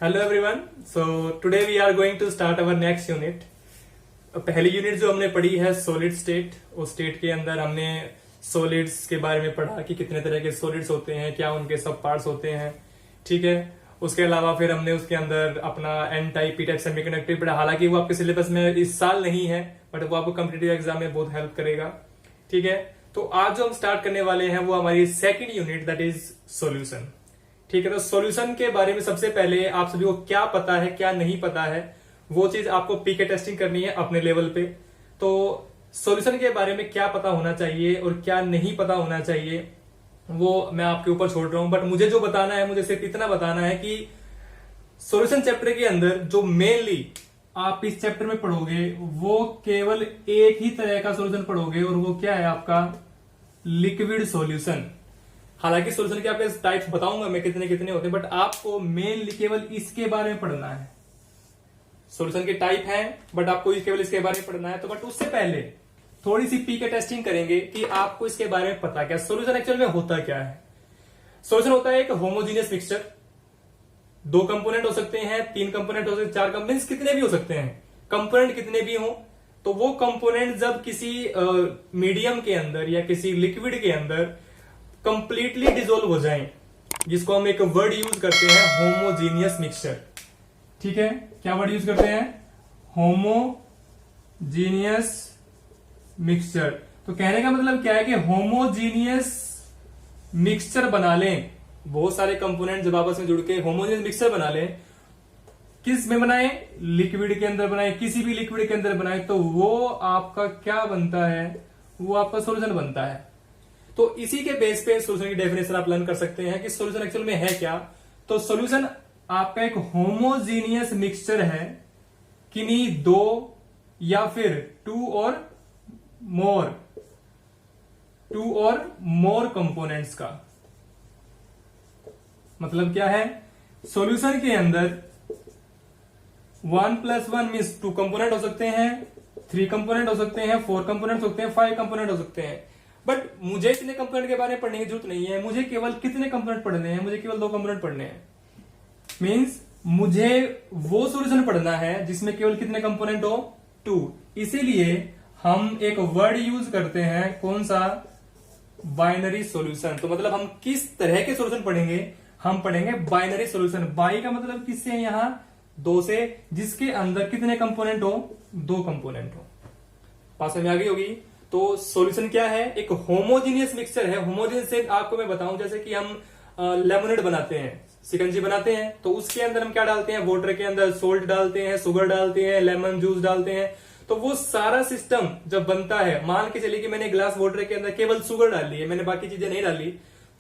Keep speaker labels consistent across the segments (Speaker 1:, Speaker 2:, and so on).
Speaker 1: Hello everyone. So today we are going to start our next unit. पहली unit जो हमने पढ़ी है सॉलिड स्टेट। उस स्टेट के अंदर हमने सॉलिड्स के बारे में पढ़ा कि कितने तरह के सॉलिड्स होते हैं, क्या उनके सब पार्ट्स होते हैं। ठीक है, उसके अलावा फिर हमने उसके अंदर अपना N type P type semiconductor पढ़ा। हालांकि वो आपके सिलेबस में इस साल नहीं है, बट वो आपको कॉम्पिटिटिव एग्जाम में बहुत हेल्प करेगा। ठीक है, तो आज जो हम स्टार्ट करने वाले हैं वो हमारी second unit, that is solution. ठीक है, तो सॉल्यूशन के बारे में सबसे पहले आप सभी को क्या पता है क्या नहीं पता है, वो चीज आपको पीके टेस्टिंग करनी है अपने लेवल पे। तो सॉल्यूशन के बारे में क्या पता होना चाहिए और क्या नहीं पता होना चाहिए वो मैं आपके ऊपर छोड़ रहा हूं। बट मुझे जो बताना है, मुझे सिर्फ इतना बताना है कि सॉल्यूशन चैप्टर के अंदर जो मेनली आप इस चैप्टर में पढ़ोगे वो केवल एक ही तरह का सॉल्यूशन पढ़ोगे, और वो क्या है आपका लिक्विड सॉल्यूशन। हालांकि सॉल्यूशन के आपके टाइप्स बताऊंगा मैं कितने कितने होते हैं, बट आपको मेनली केवल इसके बारे में पढ़ना है। सॉल्यूशन के टाइप हैं, बट आपको केवल इसके बारे में पढ़ना है। तो बट उससे पहले थोड़ी सी पीके टेस्टिंग करेंगे कि आपको इसके बारे में पता क्या। सॉल्यूशन एक्चुअल में होता क्या है? सॉल्यूशन होता है एक होमोजीनियस मिक्सचर। 2 कंपोनेंट हो सकते हैं, 3 कंपोनेंट हो सकते हैं, 4 कंपोनेंट कितने भी हो सकते हैं। कंपोनेंट कितने भी हो, तो वो कंपोनेंट जब किसी मीडियम के अंदर या किसी लिक्विड के अंदर कंप्लीटली डिसोल्व हो जाएं, जिसको हम एक वर्ड यूज करते हैं होमोजीनियस मिक्सचर। ठीक है, क्या वर्ड यूज करते हैं? Homogeneous mixture. तो कहने का मतलब क्या है कि होमोजीनियस मिक्सचर बना लें। बहुत सारे कंपोनेंट जब आपस में जुड़ के होमोजीनियस मिक्सचर बना लें, किस में बनाए? लिक्विड के अंदर बनाए, किसी भी लिक्विड के अंदर बनाए, तो वो आपका क्या बनता है? वो आपका सॉल्यूशन बनता है। तो इसी के बेस पे सॉल्यूशन की डेफिनेशन आप लर्न कर सकते हैं कि सॉल्यूशन एक्चुअल में है क्या। तो सॉल्यूशन आपका एक होमोजीनियस मिक्सचर है किन्हीं 2 या फिर 2 और मोर कंपोनेंट्स का। मतलब क्या है? सॉल्यूशन के अंदर 1 + 1 मीन्स 2 कंपोनेंट हो सकते हैं, 3 कंपोनेंट हो सकते हैं, 4 कंपोनेंट हो सकते हैं, 5 कंपोनेंट हो सकते हैं। बट मुझे इतने कंपोनेंट के बारे में पढ़ने की जरूरत नहीं है। मुझे केवल कितने कंपोनेंट पढ़ने हैं? मुझे केवल 2 कंपोनेंट पढ़ने हैं। मीन्स मुझे वो सॉल्यूशन पढ़ना है जिसमें केवल कितने कंपोनेंट हो? 2। इसीलिए हम एक वर्ड यूज करते हैं, कौन सा? Binary solution. तो मतलब हम किस तरह के सॉल्यूशन पढ़ेंगे? हम पढ़ेंगे बाइनरी सॉल्यूशन। बाई का मतलब किससे है? यहां 2 से, जिसके अंदर कितने कंपोनेंट हो? 2 कंपोनेंट हो। पास में आ गई होगी। तो सॉल्यूशन क्या है? एक होमोजीनियस मिक्सचर है। होमोजीनियस से आपको मैं बताऊं, जैसे कि हम लेमोनेड बनाते हैं, शिकंजी बनाते हैं, तो उसके अंदर हम क्या डालते हैं? वाटर के अंदर सोल्ट डालते हैं, शुगर डालते हैं, लेमन जूस डालते हैं। तो वो सारा सिस्टम जब बनता है, मान के चलिए कि मैंने ग्लास वाटर के अंदर केवल शुगर डाली है, मैंने बाकी चीजें नहीं डाली,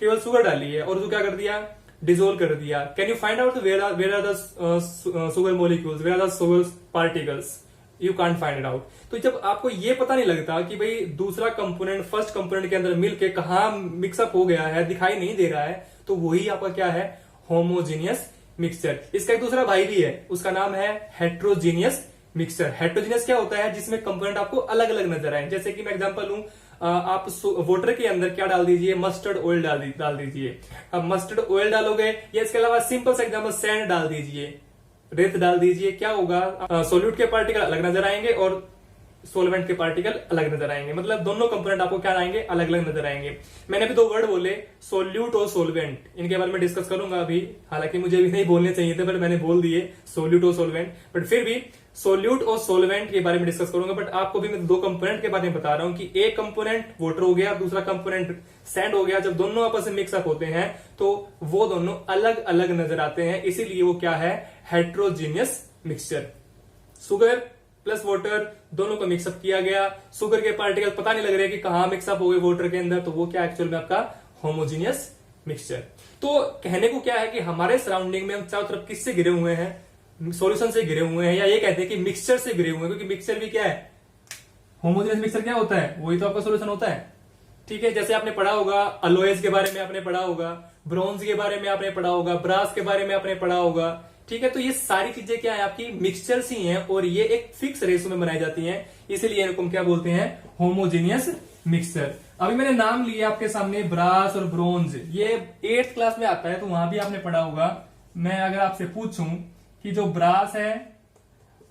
Speaker 1: केवल शुगर डाली है, और उसको क्या कर दिया? डिसोल्व कर दिया। Can you find out where are the sugar molecules, where are the sugar particles? You can't find it out. तो जब आपको ये पता नहीं लगता कि भाई दूसरा कंपोनेंट फर्स्ट कंपोनेंट के अंदर मिलके कहां मिक्सअप हो गया है, दिखाई नहीं दे रहा है, तो वही आपका क्या है? Homogeneous mixture. इसका एक दूसरा भाई भी है, उसका नाम है हेट्रोजीनियस मिक्सचर। हेट्रोजीनियस क्या होता है? जिसमें कंपोनेंट आपको अलग अलग नजर आए। जैसे कि मैं एग्जांपल लूं, आप वाटर के अंदर क्या डाल दीजिए? मस्टर्ड ऑयल डाल दीजिए। अब मस्टर्ड ऑयल डालोगे, या इसके अलावा सिंपल सा एग्जांपल सैंड डाल दीजिए, रेत डाल दीजिए, क्या होगा? सोल्यूट के पार्टिकल अलग नजर आएंगे और सोलवेंट के पार्टिकल अलग नजर आएंगे। मतलब दोनों कंपोनेंट आपको क्या आएंगे? अलग अलग नजर आएंगे। मैंने अभी 2 वर्ड बोले, सोल्यूट और सोलवेंट, इनके बारे में डिस्कस करूंगा अभी। हालांकि मुझे भी नहीं बोलने चाहिए थे, बट मैंने बोल दिए सोल्यूट और सोलवेंट। बट फिर भी सोल्यूट और सोलवेंट के बारे में डिस्कस करूंगा। बट आपको भी मैं 2 कंपोनेंट के बारे में बता रहा हूं कि एक कंपोनेंट वाटर हो गया, दूसरा कंपोनेंट सैंड हो गया। जब दोनों आपस में मिक्सअप होते हैं तो वो दोनों अलग अलग नजर आते हैं। इसीलिए वो क्या है? Heterogeneous mixture. Sugar plus water दोनों को मिक्सअप किया गया, शुगर के पार्टिकल पता नहीं लग रहे कि कहां मिक्सअप हो गए वाटर के अंदर, तो वो क्या एक्चुअल में आपका होमोजीनियस मिक्सचर। तो कहने को क्या है कि हमारे सराउंडिंग में हम चारों तरफ किससे घिरे हुए हैं? सॉल्यूशन से घिरे हुए हैं, या ये कहते हैं कि मिक्सचर से घिरे हुए हैं, क्योंकि मिक्सचर भी क्या है? होमोजीनियस मिक्सचर क्या होता है? वही तो आपका सॉल्यूशन होता है। ठीक है, जैसे आपने पढ़ा होगा अलोएज के बारे में, आपने पढ़ा होगा ब्रॉन्ज के बारे में, आपने पढ़ा होगा ब्रास के बारे में, आपने पढ़ा होगा। ठीक है, तो ये सारी चीजें क्या है? आपकी मिक्सचर्स ही हैं, और ये एक फिक्स रेशो में बनाई जाती हैं। इसीलिए इनको हम क्या बोलते हैं? Homogeneous mixture. अभी मैंने नाम लिया आपके सामने ब्रास और ब्रोंज, ये 8th क्लास में आता है, तो वहां भी आपने पढ़ा होगा मैं अगर आपसे पूछूं कि जो ब्रास है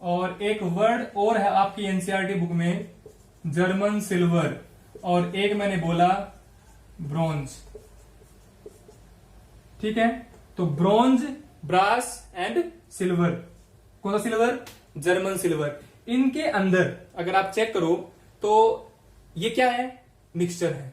Speaker 1: और एक वर्ड और है आपकी एनसीईआरटी बुक में जर्मन सिल्वर, और एक मैंने बोला ब्रॉन्ज, ठीक है। तो ब्रॉन्ज, ब्रास एंड सिल्वर, कौन सा सिल्वर? German silver. इनके अंदर अगर आप चेक करो तो ये क्या है? मिक्सचर है,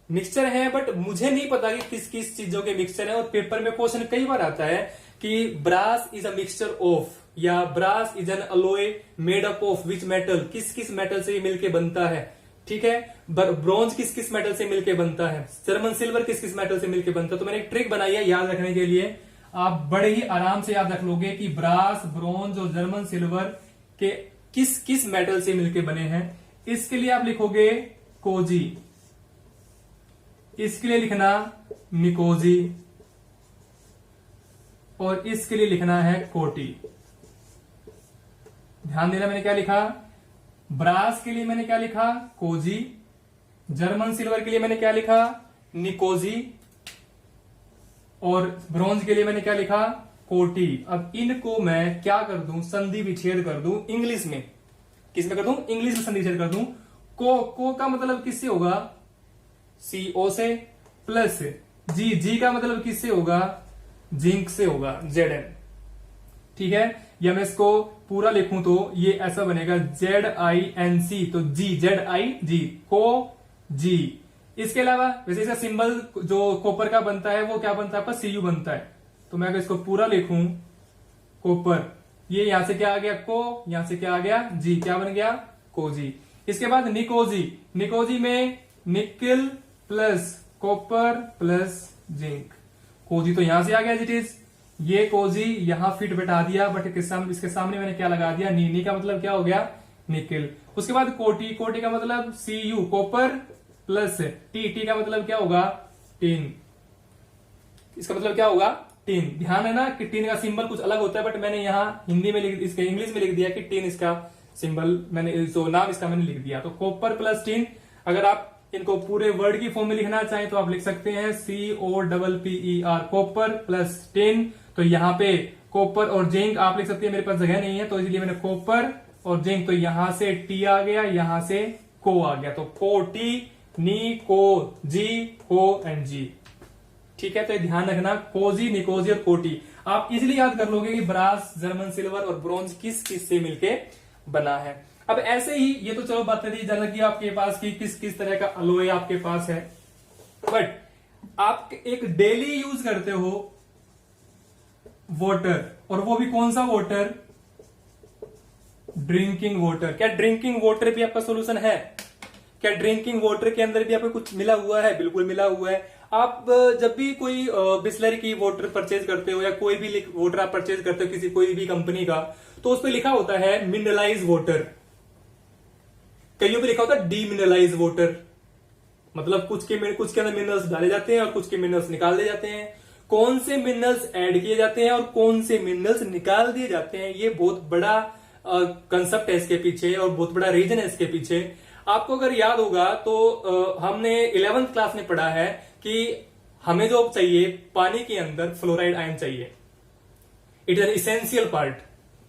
Speaker 1: मिक्सचर है। बट मुझे नहीं पता कि किस किस चीजों के मिक्सचर है, और पेपर में क्वेश्चन कई बार आता है कि brass is a mixture of, या brass is an alloy made up of which metal, किस किस मेटल से मिलके बनता है, ठीक है। ब्रॉन्ज किस किस मेटल से मिलके बनता है, जर्मन सिल्वर किस किस मेटल से मिलके बनता है। तो मैंने एक ट्रिक बनाई है याद रखने के लिए, आप बड़े ही आराम से याद रख लोगे कि ब्रास, ब्रॉन्ज और जर्मन सिल्वर के किस किस मेटल से मिलके बने हैं। इसके लिए आप लिखोगे कोजी, इसके लिए लिखना निकोजी, और इसके लिए लिखना है कोटी। ध्यान देना मैंने क्या लिखा, ब्रास के लिए मैंने क्या लिखा, कोजी, जर्मन सिल्वर के लिए मैंने क्या लिखा, निकोजी, और ब्रॉन्ज के लिए मैंने क्या लिखा, कोटी। अब इनको मैं क्या कर दूं, संधि विच्छेद कर दूं इंग्लिश में। किस में कर दूं? इंग्लिश में संधि विच्छेद कर दूं। को का मतलब किससे होगा? CO से, प्लस जी का मतलब किससे होगा? जिंक से होगा, Zn, ठीक है। या मैं इसको पूरा लिखूं तो ये ऐसा बनेगा ZINC, तो ZIG, को जी। इसके अलावा वैसे इसका सिंबल जो कॉपर का बनता है वो क्या बनता है आपका? Cu बनता है। तो मैं अगर इसको पूरा लिखूं कॉपर, ये यहां से क्या आ गया? को, यहां से क्या आ गया? जी, क्या बन गया? कोजी। इसके बाद निकोजी, निकोजी में nickel plus copper plus zinc, कोजी तो यहां से आ गया इट इज। ये कोजी यहां फिट बैठा दिया, बट इसके सामने मैंने क्या लगा दिया? नी का मतलब क्या हो गया? निकिल। उसके बाद कोटी, कोटी का मतलब Cu, कॉपर प्लस टी का मतलब क्या होगा? टिन। इसका मतलब क्या होगा? टिन। ध्यान है ना कि टिन का सिंबल कुछ अलग होता है, बट मैंने यहां हिंदी में इसके इंग्लिश में लिख दिया कि टिन इसका सिंबल, मैंने जो नाम इसका मैंने लिख दिया। तो कॉपर प्लस टिन। अगर आप इनको पूरे वर्ड की फॉर्म में लिखना चाहें तो आप लिख सकते हैं COPPER, कॉपर प्लस टिन। तो यहाँ पे कॉपर और जिंक आप लिख सकते हैं, मेरे पास जगह नहीं है तो इसलिए मैंने कॉपर और जिंक, तो यहां से टी आ गया, यहां से को आ गया, तो कोटी, नी, को, जी, को एंड जी, ठीक है। तो ध्यान रखना, कोजी, निकोजी और कोटी आप इजिली याद कर लोगे कि ब्रास, जर्मन सिल्वर और ब्रॉन्ज किस किस से मिलके बना है। अब ऐसे ही ये तो चलो बातें थी जान लगी आपके पास कि किस किस तरह का अलॉय आपके पास है, बट आप एक डेली यूज करते हो वाटर, और वो भी कौन सा वाटर? Drinking water. क्या ड्रिंकिंग वाटर भी आपका सोल्यूशन है? क्या ड्रिंकिंग वाटर के अंदर भी आपको कुछ मिला हुआ है? बिल्कुल मिला हुआ है। आप जब भी कोई बिस्लरी की वाटर परचेज करते हो या कोई भी वाटर आप परचेज करते हो किसी कोई भी कंपनी का, तो उस पर लिखा होता है मिनरलाइज वाटर, कईयों पे लिखा होता है डीमिनरलाइज वाटर, मतलब कुछ के अंदर मिनरल्स डाले जाते हैं और कुछ के मिनरल्स निकाल दिए जाते हैं। कौन से मिनरल्स ऐड किए जाते हैं और कौन से मिनरल्स निकाल दिए जाते हैं, ये बहुत बड़ा कंसेप्ट है इसके पीछे और बहुत बड़ा रीजन है इसके पीछे। आपको अगर याद होगा तो हमने 11th क्लास में पढ़ा है कि हमें जो चाहिए पानी के अंदर फ्लोराइड आयन चाहिए, it is an essential part.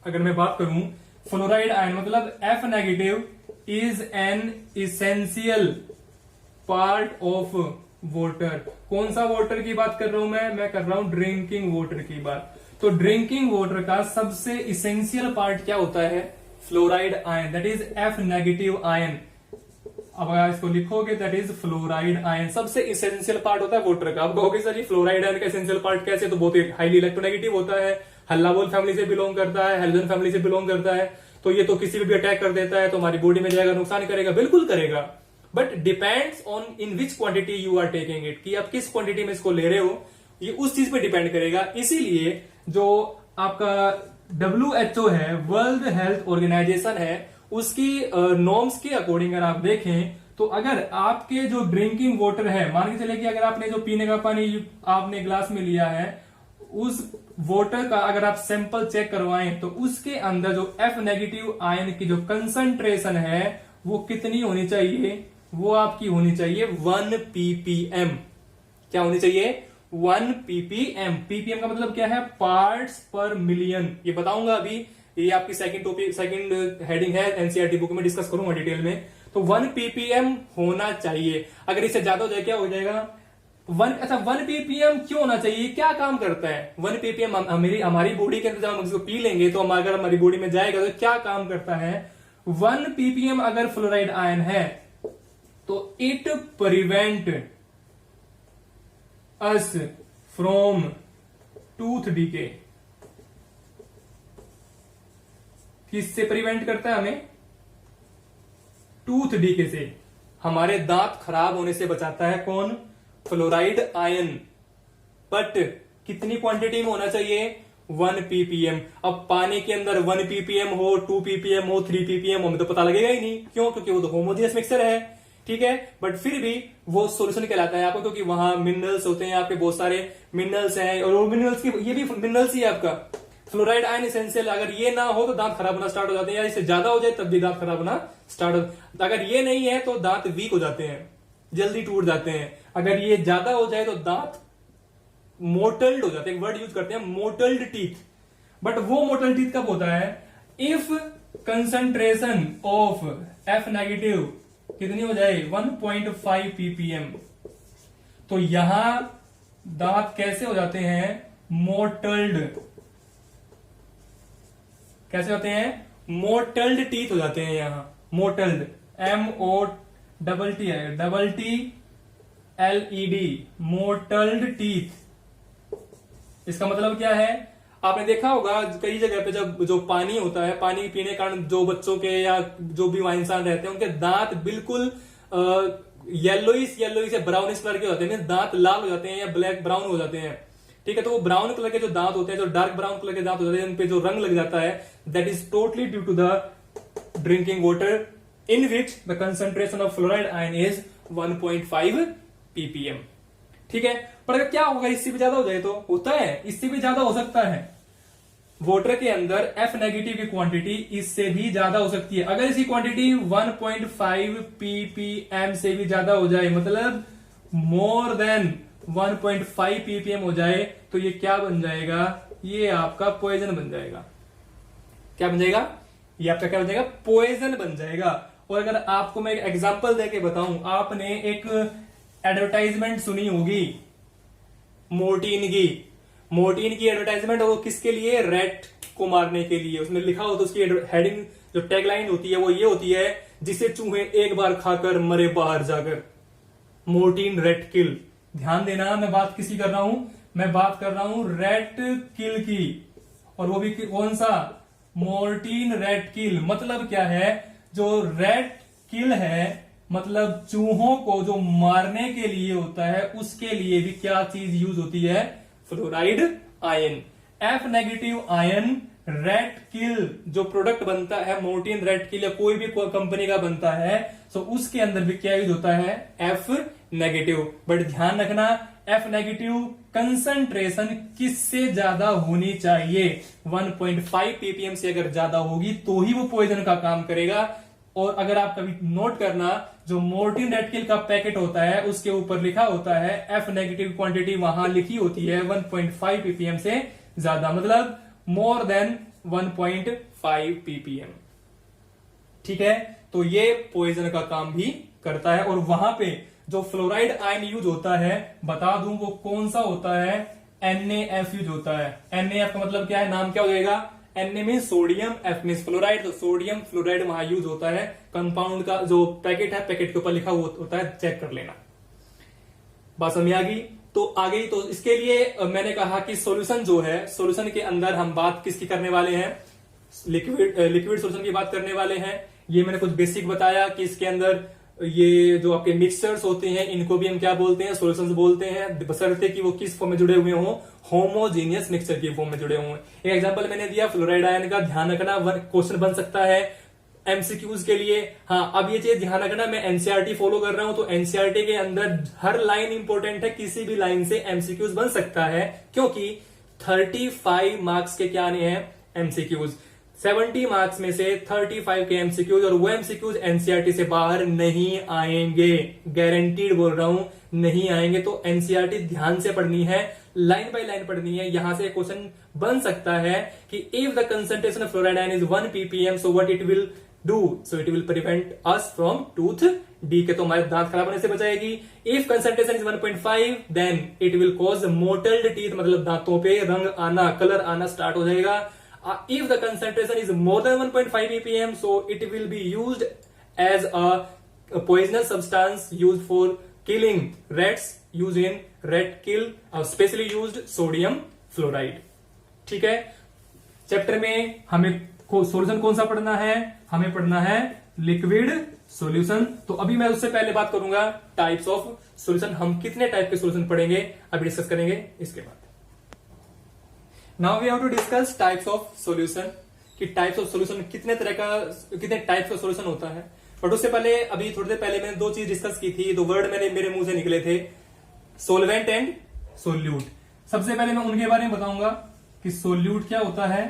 Speaker 1: अगर मैं बात करूं फ्लोराइड आयन मतलब F negative is an essential part of water. कौन सा वाटर की बात कर रहा हूं मैं कर रहा हूं ड्रिंकिंग वाटर की बात। तो ड्रिंकिंग वाटर का सबसे इसेंशियल पार्ट क्या होता है? Fluoride ion, that is F negative ion. अब अगर इसको लिखोगे दैट इज फ्लोराइड आयन, सबसे इसेंशियल पार्ट होता है वाटर का। अब कहोगे सर ये फ्लोराइड आयन का इसेंशियल पार्ट कैसे? तो बहुत ही हाईली इलेक्ट्रोनेगेटिव होता है, हल्लाबोल फैमिली से बिलोंग करता है, हेलोजन फैमिली से बिलोंग करता है, तो ये तो किसी भी अटैक कर देता है तो हमारी बॉडी में जाएगा, नुकसान करेगा, बिल्कुल करेगा, but depends on in which quantity you are taking it, कि आप किस क्वांटिटी में इसको ले रहे हो, ये उस चीज पे डिपेंड करेगा। इसीलिए जो आपका WHO है, वर्ल्ड हेल्थ ऑर्गेनाइजेशन है, उसकी नॉर्म्स के अकॉर्डिंग अगर आप देखें तो अगर आपके जो ड्रिंकिंग वाटर है, मान के चले कि अगर आपने जो पीने का पानी आपने ग्लास में लिया है, उस वाटर का अगर आप सैंपल चेक करवाएं तो उसके अंदर जो F नेगेटिव आयन की जो कंसंट्रेशन है वो कितनी होनी चाहिए? वो आपकी होनी चाहिए 1 ppm। क्या होनी चाहिए? 1 ppm। ppm का मतलब क्या है? पार्ट्स पर मिलियन। ये बताऊंगा अभी, ये आपकी सेकंड हेडिंग है, एनसीईआरटी बुक में डिस्कस करूंगा डिटेल में। तो 1 ppm होना चाहिए। अगर इससे ज्यादा हो जाए क्या हो जाएगा? 1 ppm क्यों होना चाहिए? क्या काम करता है 1 ppm? हमारी बॉडी के अंदर जब हम इसको पी लेंगे तो अगर हमारी बॉडी में जाएगा तो क्या काम करता है? 1 ppm अगर फ्लोराइड आयन है तो it prevent us from tooth DK. किससे प्रिवेंट करता है हमें? टूथ डीके से, हमारे दांत खराब होने से बचाता है। कौन? Fluoride ion. बट कितनी क्वांटिटी में होना चाहिए? 1 ppm। अब पानी के अंदर 1 ppm हो, 2 ppm हो, 3 ppm हो, हमें तो पता लगेगा ही नहीं। क्यों? क्योंकि वो तो होमोजेनियस मिक्सचर है, ठीक है। बट फिर भी वो सॉल्यूशन कहलाता है आपको, क्योंकि वहां मिनरल्स होते हैं, आपके बहुत सारे मिनरल्स हैं, और वो मिनरल्स की, ये भी मिनरल्स ही है आपका। फ्लोराइड आयन एसेंशियल, अगर ये ना हो तो दांत खराब होना स्टार्ट हो जाते हैं, या इससे ज्यादा हो जाए तब भी दांत खराब होना स्टार्ट हो। अगर ये नहीं है तो दांत वीक हो जाते हैं, जल्दी टूट जाते हैं। अगर ये ज्यादा हो जाए तो दांत मोटल्ड हो जाते हैं। वर्ड यूज करते हैं मोटल्ड टीथ। बट वो मोटल्ड टीथ कब होता है? If concentration of F negative कितनी हो जाए? 1.5 ppm। तो यहां दांत कैसे हो जाते हैं? मोटल्ड। कैसे होते हैं? मोटल्ड टीथ हो जाते हैं यहां। Mottled, MOTTLED, mottled teeth. इसका मतलब क्या है? आपने देखा होगा कई जगह पे जब जो पानी होता है, पानी पीने के कारण जो बच्चों के या जो भी वहां इंसान रहते हैं उनके दांत बिल्कुल येलोइश या ब्राउनिश कलर के होते हैं, दांत लाल हो जाते हैं या ब्लैक ब्राउन हो जाते हैं, ठीक है। तो वो ब्राउन कलर के जो दांत होते हैं, जो डार्क ब्राउन कलर के दांत होते हैं, उन पे जो रंग लग जाता है, that is totally due to the drinking water in which the concentration of fluoride ion is 1.5 ppm, ठीक है। पर अगर क्या होगा इससे भी ज्यादा हो जाए? तो होता है, इससे भी ज्यादा हो सकता है। वाटर के अंदर F नेगेटिव की क्वांटिटी इससे भी ज्यादा हो सकती है। अगर इसकी क्वांटिटी 1.5 ppm से भी ज्यादा हो जाए, मतलब मोर देन 1.5 ppm हो जाए, तो ये क्या बन जाएगा? ये आपका पॉइजन बन जाएगा। क्या बन जाएगा? ये आपका क्या बन जाएगा? पॉइजन बन जाएगा। और अगर आपको मैं एक एग्जांपल देके बताऊं, आपने एक एडवर्टाइजमेंट सुनी होगी मोर्टीन की एडवर्टाइजमेंट, और वो किसके लिए? रैट को मारने के लिए। उसमें लिखा हो तो उसकी हेडिंग जो टैगलाइन होती है वो ये होती है, जिसे चूहे एक बार खाकर मरे बाहर जाकर। Mortein rat kill. ध्यान देना, मैं बात किसी कर रहा हूं? मैं बात कर रहा हूं रैट किल की। और वो भी कौन सा? Mortein rat kill. मतलब क्या है? जो रैट किल है, मतलब चूहों को जो मारने के लिए होता है, उसके लिए भी क्या चीज यूज होती है? Fluoride ion. F negative ion rat kill जो प्रोडक्ट बनता है, मोर्टीन रैट किल या कोई भी कंपनी का बनता है, तो उसके अंदर भी क्या यूज होता है? F negative. बट ध्यान रखना, F नेगेटिव कंसंट्रेशन किससे ज्यादा होनी चाहिए? 1.5 ppm से अगर ज्यादा होगी तो ही वो पॉइजन का काम करेगा। और अगर आप कभी नोट करना, जो मोर्टीन रैट किल का पैकेट होता है उसके ऊपर लिखा होता है F नेगेटिव क्वांटिटी वहां लिखी होती है 1.5 ppm से ज्यादा, मतलब मोर देन 1.5 ppm, ठीक है। तो ये पॉइजन का काम भी करता है। और वहां पे जो फ्लोराइड आयन यूज होता है, बता दूं वो कौन सा होता है? NaF यूज होता है। NaF का मतलब क्या है? नाम क्या हो जाएगा? Na mean sodium, F mean fluoride, तो सोडियम फ्लोराइड वहां यूज होता है। कंपाउंड का जो पैकेट है, पैकेट के ऊपर लिखा हुआ होता है, चेक कर लेना। बात समझ आ गई? तो आ गई। तो इसके लिए मैंने कहा कि सॉल्यूशन जो है, सॉल्यूशन के अंदर हम बात किसकी करने वाले हैं? लिक्विड सॉल्यूशन की बात करने वाले हैं। ये मैंने कुछ बेसिक बताया कि इसके अंदर ये जो आपके मिक्सचर्स होते हैं, इनको भी हम क्या बोलते हैं? सॉल्यूशंस बोलते हैं, बशर्ते कि वो किस फॉर्म में जुड़े हुए हों? होमोजीनियस मिक्सचर की फॉर्म में जुड़े हों। एक एग्जांपल मैंने दिया फ्लोराइड आयन का, ध्यान रखना क्वेश्चन बन सकता है एमसीक्यूज के लिए। हाँ, अब ये चीज ध्यान रखना, मैं एनसीईआरटी फॉलो कर रहा हूं, तो एनसीईआरटी के अंदर हर लाइन इंपॉर्टेंट है, किसी भी लाइन से एमसीक्यूज बन सकता है, क्योंकि 35 मार्क्स के क्या आने हैं? एमसीक्यूज। 70 मार्क्स में से 35 के एमसीक्यूज, और वो एमसीक्यूज एनसीईआरटी से बाहर नहीं आएंगे, गारंटीड बोल रहा हूं, नहीं आएंगे। तो एनसीईआरटी ध्यान से पढ़नी है, लाइन बाय लाइन पढ़नी है। यहां से क्वेश्चन बन सकता है कि if the concentration of fluoride ion is 1 ppm, so what it will do, so it will prevent us from tooth decay, तो हमारे दांत खराब होने से बचाएगी। If concentration is 1.5 then it will cause mottled teeth, मतलब दांतों पे रंग आना, कलर आना स्टार्ट हो जाएगा। If the concentration is more than 1.5 ppm, so it will be used as a poisonous substance used for killing rats, used in rat kill, specially used sodium fluoride। ठीक है, चैप्टर में हमें solution कौन सा पढ़ना है, हमें पढ़ना है लिक्विड सॉल्यूशन। तो अभी मैं उससे पहले बात करूंगा टाइप्स ऑफ सॉल्यूशन, हम कितने टाइप के सॉल्यूशन पढ़ेंगे अभी डिस्कस करेंगे इसके बाद। Now we have to discuss types of solution, कि टाइप्स ऑफ सॉल्यूशन कितने टाइप्स का सॉल्यूशन होता है। बट उससे पहले अभी थोड़ी देर पहले मैंने दो चीज डिस्कस की थी, दो वर्ड मेरे मुंह से निकले थे, सोलवेंट एंड सोल्यूट। सबसे पहले मैं उनके बारे में बताऊंगा कि सोल्यूट क्या होता है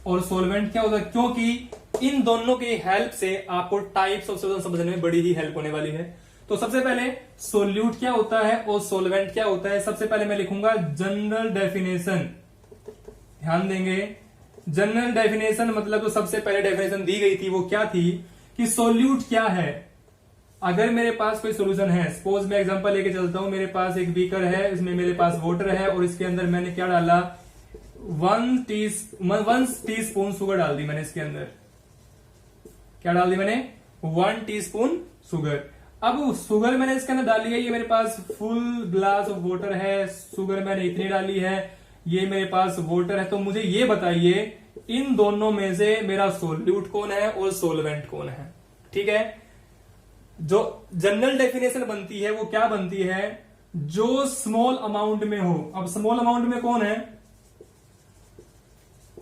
Speaker 1: और सोलवेंट क्या होता है, क्योंकि इन दोनों की हेल्प से आपको टाइप्स ऑफ सॉल्यूशन समझने में बड़ी ही हेल्प होने वाली है। तो सबसे पहले सोल्यूट क्या होता है और सोलवेंट क्या होता है। सबसे पहले मैं लिखूंगा जनरल डेफिनेशन, ध्यान देंगे। जनरल डेफिनेशन मतलब जो सबसे पहले डेफिनेशन दी गई थी वो क्या थी कि सोल्यूट क्या है। अगर मेरे पास कोई सोल्यूशन है, सपोज मैं एग्जांपल लेके चलता हूं, मेरे पास एक बीकर है, इसमें मेरे पास वाटर है और इसके अंदर मैंने क्या डाला, 1 टीस्पून शुगर डाल दी मैंने इसके अंदर। क्या डाल दी मैंने, 1 टीस्पून शुगर। अब शुगर मैंने इसके अंदर डाली है, ये मेरे पास फुल ग्लास ऑफ वाटर है, शुगर मैंने इतनी डाली है, ये मेरे पास वाटर है। तो मुझे ये बताइए इन दोनों में से मेरा सोल्यूट कौन है और सोलवेंट कौन है। ठीक है, जो जनरल डेफिनेशन बनती है वो क्या बनती है, जो स्मॉल अमाउंट में हो। अब स्मॉल अमाउंट में कौन है,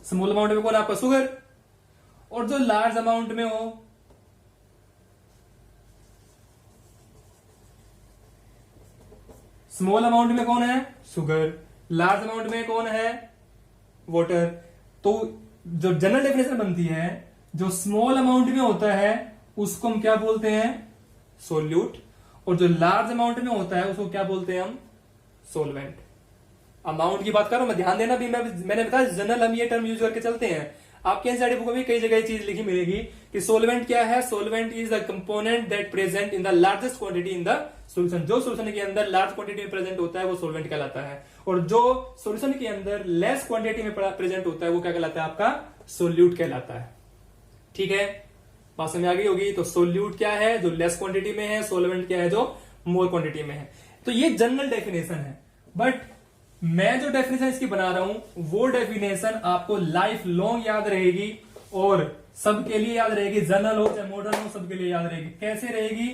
Speaker 1: स्मॉल अमाउंट में कौन है आपका शुगर, और जो लार्ज अमाउंट में हो, स्मॉल अमाउंट में कौन है, शुगर, लार्ज अमाउंट में कौन है, वाटर। तो जो जनरल डेफिनेशन बनती है, जो स्मॉल अमाउंट में होता है उसको हम क्या बोलते हैं, सोल्यूट, और जो लार्ज अमाउंट में होता है उसको क्या बोलते हैं हम, सोलवेंट। अमाउंट की बात करो, मैं ध्यान देना भी, मैंने बताया जनरल हम ये टर्म यूज करके चलते हैं। आपके एनसीईआरटी बुक में भी कई जगह चीज लिखी मिलेगी कि सोलवेंट क्या है, solvent is the component that present in the largest quantity in the solution. जो सोल्यूशन के अंदर लार्ज क्वांटिटी में प्रेजेंट होता है वो सोलवेंट कहलाता है, और जो सोल्यूशन के अंदर लेस क्वांटिटी में प्रेजेंट होता है वो क्या कहलाता है, आपका सोल्यूट कहलाता है। ठीक है, बात समझ आ गई होगी। तो सोल्यूट क्या है, जो लेस क्वांटिटी में है, सोलवेंट क्या है, जो मोर क्वांटिटी में है। तो ये जनरल डेफिनेशन है, बट मैं जो डेफिनेशन इसकी बना रहा हूं वो डेफिनेशन आपको लाइफ लॉन्ग याद रहेगी और सबके लिए याद रहेगी, जनरल हो चाहे मॉडर्न हो, सबके लिए याद रहेगी। कैसे रहेगी,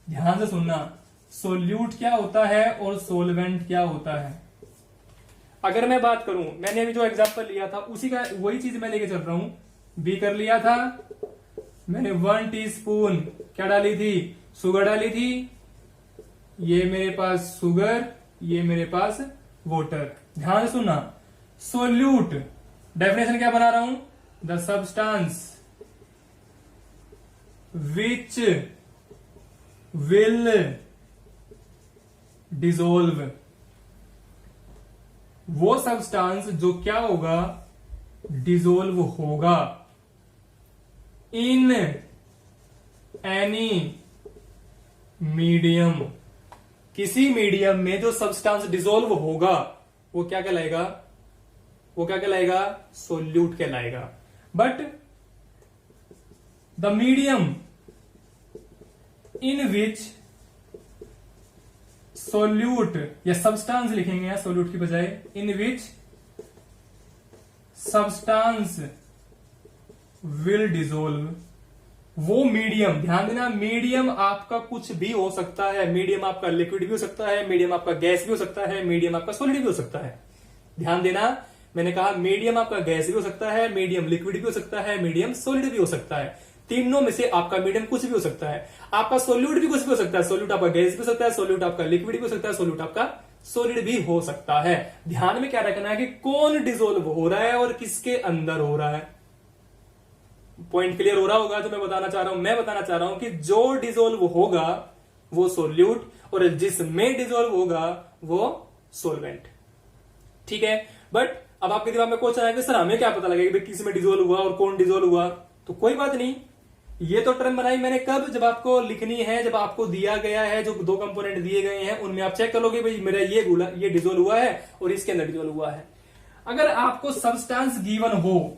Speaker 1: ध्यान से सुनना। सोल्यूट क्या होता है और सोलवेंट क्या होता है। अगर मैं बात करूं, मैंने अभी जो एग्जांपल लिया था उसी का वही चीज मैं लेके चल रहा हूं। बीकर लिया था, मैंने 1 टीस्पून क्या डाली थी, शुगर डाली थी, ये मेरे पास शुगर, ये मेरे पास वाटर। ध्यान से सुनना, सोल्यूट डेफिनेशन क्या बना रहा हूं, the substance which will dissolve, वो सब्सटेंस जो क्या होगा, डिसॉल्व होगा इन एनी मीडियम, किसी मीडियम में जो सब्सटेंस डिसॉल्व होगा वो क्या कहलाएगा, वो क्या कहलाएगा, सोल्यूट कहलाएगा। But the medium in which solute, या सब्सटेंस लिखेंगे या सोल्यूट की बजाय, इन विच सब्सटेंस विल डिसॉल्व, वो मीडियम, ध्यान देना, मीडियम आपका कुछ भी हो सकता है, मीडियम आपका लिक्विड भी हो सकता है, मीडियम आपका गैस भी हो सकता है, मीडियम आपका सॉलिड भी हो सकता है। ध्यान देना, मैंने कहा मीडियम आपका गैस भी हो सकता है, मीडियम लिक्विड भी हो सकता है, मीडियम सॉलिड भी हो सकता है। तीनों में से आपका मीडियम कुछ भी हो सकता है। आपका सोल्यूट भी कुछ भी हो सकता है, सोल्यूट आपका गैस भी हो सकता है, सोल्यूट आपका लिक्विड भी हो सकता है, सोल्यूट आपका सॉलिड भी हो सकता है। ध्यान में क्या रखना है कि कौन डिसॉल्व हो रहा है और किसके अंदर हो रहा है। पॉइंट क्लियर हो रहा होगा जो मैं बताना चाह रहा हूं? मैं बताना चाह रहा हूं कि जो डिसोल्व होगा वो सोल्यूट और जिसमें डिसोल्व होगा वो सोलवेंट। ठीक है, बट अब आपके दिमाग में क्वेश्चन आएगा सर हमें क्या पता लगेगा किस में डिसोल्व हुआ और कौन डिसोल्व हुआ? तो कोई बात नहीं, ये तो टर्म बनाई मैंने कब, जब आपको लिखनी है, जब आपको दिया गया है जो दो कंपोनेंट दिए गए हैं उनमें आप चेक करोगे भाई मेरा ये डिसोल्व हुआ है और इसके अंदर डिसोल्व हुआ है। अगर आपको सब्सटेंस गिवन हो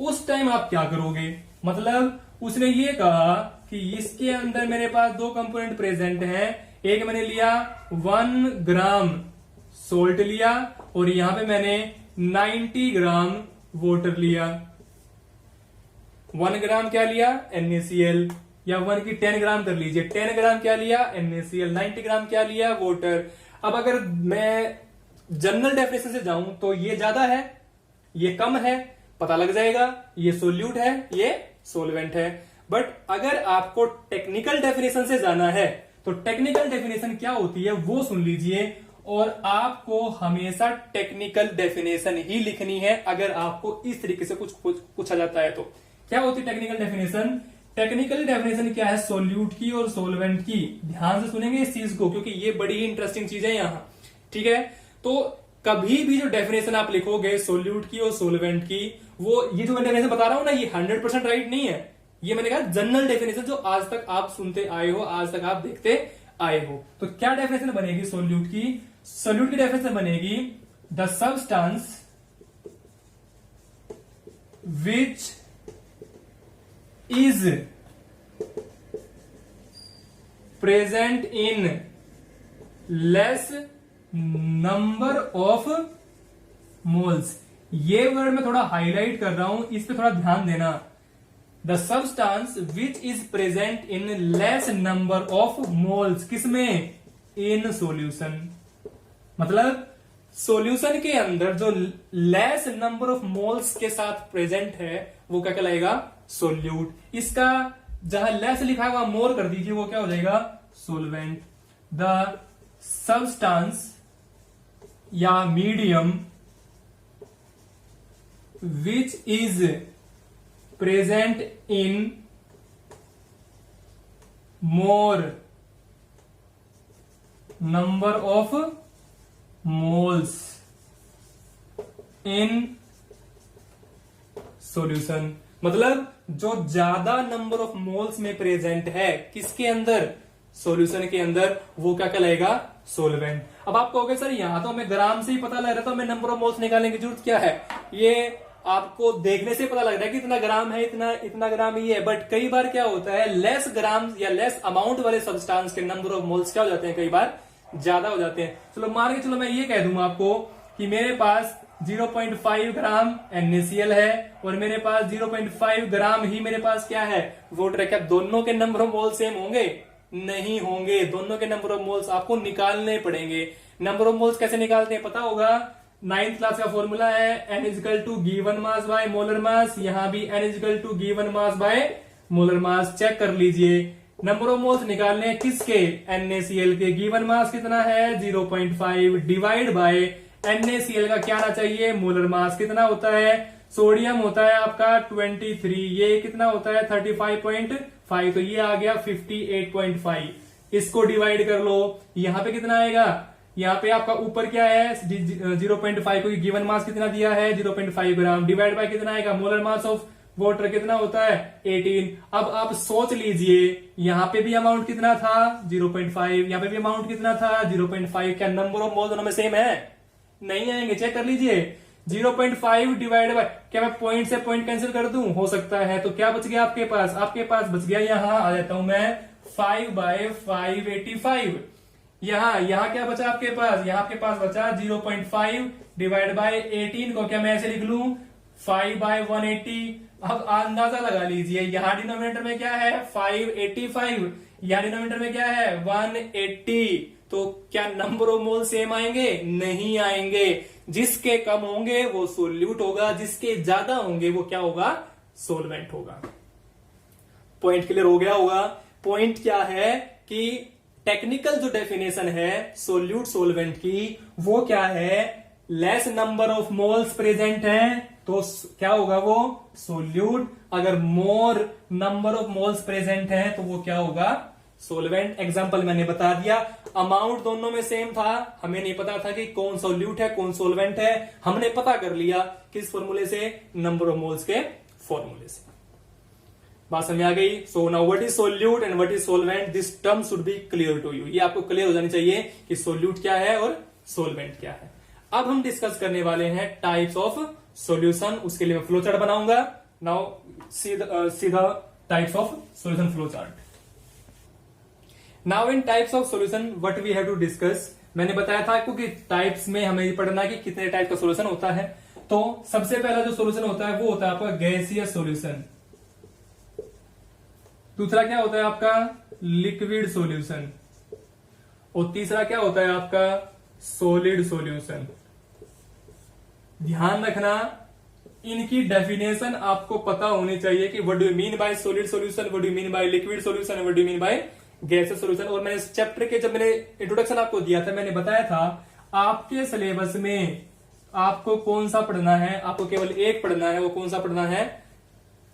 Speaker 1: उस टाइम आप क्या करोगे? मतलब उसने ये कहा कि इसके अंदर मेरे पास दो कंपोनेंट प्रेजेंट हैं, एक मैंने लिया 1 ग्राम सोल्ट लिया और यहां पे मैंने 90 ग्राम वाटर लिया। 1 ग्राम क्या लिया? NaCl, या 1 की 10 ग्राम कर लीजिए, 10 ग्राम क्या लिया? NaCl, 90 ग्राम क्या लिया? वाटर। अब अगर मैं जनरल डेफिनेशन से जाऊं तो ये ज्यादा है, ये कम है, पता लग जाएगा, ये सोल्यूट है, ये सोलवेंट है। बट अगर आपको टेक्निकल डेफिनेशन से जाना है तो टेक्निकल डेफिनेशन क्या होती है वो सुन लीजिए, और आपको हमेशा टेक्निकल डेफिनेशन ही लिखनी है अगर आपको इस तरीके से कुछ पूछा जाता है तो। क्या होती है टेक्निकल डेफिनेशन? टेक्निकल डेफिनेशन क्या है सोल्यूट की और सोलवेंट की? ध्यान से सुनेंगे इस चीज को क्योंकि ये बड़ी ही इंटरेस्टिंग चीज है यहां। ठीक है, तो कभी भी जो डेफिनेशन आप लिखोगे सोल्यूट की और सोलवेंट की, वो ये जो मैं डेफिनेशन बता रहा हूं ना ये 100% राइट नहीं है। ये मैंने कहा जनरल डेफिनेशन जो आज तक आप सुनते आए हो, आज तक आप देखते आए हो। तो क्या डेफिनेशन बनेगी सोल्यूट की? सोल्यूट की डेफिनेशन बनेगी the substance which is present in less number of moles. ये वर्ड मैं थोड़ा हाईलाइट कर रहा हूं, इस पे थोड़ा ध्यान देना। The substance which is present in less number of moles, किसमें? In solution. मतलब सॉल्यूशन के अंदर जो लेस नंबर ऑफ मोल्स के साथ प्रेजेंट है वो क्या कहलाएगा? सोल्यूट। इसका जहां लेस लिखा हुआ मोर कर दीजिए, वो क्या हो जाएगा? सोलवेंट। द सब्सटेंस या medium which is present in more number of moles in solution. मतलब जो ज्यादा नंबर ऑफ मोल्स में प्रेजेंट है किसके अंदर? सॉल्यूशन के अंदर, वो क्या कहलाएगा? सोलवेंट। अब आप कहोगे सर यहां तो हमें ग्राम से ही पता लग रहा था, हमें नंबर ऑफ मोल्स निकालने की जरूरत क्या है? ये आपको देखने से पता लग रहा है कि इतना ग्राम है, इतना ग्राम ही है। बट कई बार क्या होता है लेस ग्राम या लेस अमाउंट वाले सब्सटेंस के नंबर ऑफ मोल्स क्या हो जाते हैं? कई बार ज्यादा हो जाते हैं। चलो मान के चलो मैं ये कह दूंगा आपको कि मेरे पास 0.5 ग्राम NaCl है और मेरे पास 0.5 ग्राम ही मेरे पास क्या है? वाटर है। क्या दोनों के नंबर ऑफ मोल्स सेम होंगे? नहीं होंगे। दोनों के नंबर ऑफ मोल्स आपको निकालने पड़ेंगे। नंबर ऑफ मोल्स कैसे निकालते हैं पता होगा? 9th क्लास का फॉर्मूला है N is equal to given mass by molar mass. यहां भी N is equal to given mass by molar mass. Check कर लीजिए नंबर ऑफ मोल्स निकालने किसके? NaCl के। गिवन मास कितना है? 0.5 डिवाइड बाय NaCl का क्या आना चाहिए? मोलर मास कितना होता है? सोडियम होता है आपका 23, ये कितना होता है? 35.5, तो ये आ गया 58.5। इसको डिवाइड कर लो, यहां पे कितना आएगा? यहाँ पे आपका ऊपर क्या है? 0.5 को गिवन मास कितना दिया है? 0.5 ग्राम। डिवाइड बाय कितना आएगा? मोलर मास ऑफ वाटर कितना होता है? 18। अब आप सोच लीजिए यहां पे भी अमाउंट कितना था? 0.5। यहां पे भी अमाउंट कितना था? 0.5। क्या नंबर ऑफ मोल दोनों में सेम है? नहीं आएंगे। चेक कर लीजिए 0.5 डिवाइड बाय, क्या मैं पॉइंट से पॉइंट कैंसिल कर दूं? हो सकता है। तो क्या बच गया आपके पास? आपके पास बच गया, यहां आ जाता हूं मैं, 5/585। यहां क्या बचा आपके पास? यहां आपके पास बचा 0.5 डिवाइड बाय 18 को क्या मैं ऐसे लिख लूं? 5/180। अब अंदाजा लगा लीजिए यहां डिनोमिनेटर में क्या है? 585। यहां डिनोमिनेटर में क्या है? 180। तो क्या नंबर ऑफ मोल सेम आएंगे? नहीं आएंगे। जिसके कम होंगे वो सोल्यूट होगा, जिसके ज्यादा होंगे वो क्या होगा? सोलवेंट होगा। पॉइंट क्लियर हो गया होगा? पॉइंट क्या है कि टेक्निकल जो डेफिनेशन है सोल्यूट सोलवेंट की वो क्या है? Less number of moles present है तो क्या होगा वो सोल्यूट। अगर मोर नंबर ऑफ मोल्स प्रेजेंट है तो वो क्या होगा सोलवेंट। एग्जाम्पल मैंने बता दिया, अमाउंट दोनों में सेम था, हमें नहीं पता था कि कौन सोल्यूट है कौन सोलवेंट है, हमने पता कर लिया किस फॉर्मूले से, नंबर ऑफ मोल्स के फॉर्मूले से। बात समझ आ गई। So now what is solute and what is solvent, this term should be clear to you. ये आपको क्लियर हो जानी चाहिए कि सोल्यूट क्या है और सोलवेंट क्या है। अब हम डिस्कस करने वाले हैं टाइप्स ऑफ सॉल्यूशन, उसके लिए मैं फ्लो चार्ट बनाऊंगा। Now see the types of solution flow chart. Now in types of solution what we have to discuss, मैंने बताया था आपको कि टाइप्स में हमें पढ़ना कि कितने टाइप का सॉल्यूशन होता है। तो सबसे पहला जो सॉल्यूशन होता है वो होता है आपका गैसियस सॉल्यूशन। दूसरा क्या होता है आपका लिक्विड सॉल्यूशन, और तीसरा क्या होता है आपका सॉलिड सॉल्यूशन। ध्यान रखना इनकी डेफिनेशन आपको पता होनी चाहिए कि what do you mean by solid solution, what do you mean by liquid solution, what do you mean by gaseous solution. और मैंने इस चैप्टर के जब मैंने इंट्रोडक्शन आपको दिया था, मैंने बताया था आपके सिलेबस में आपको कौन सा पढ़ना है, आपको केवल एक पढ़ना है, वो कौन सा पढ़ना है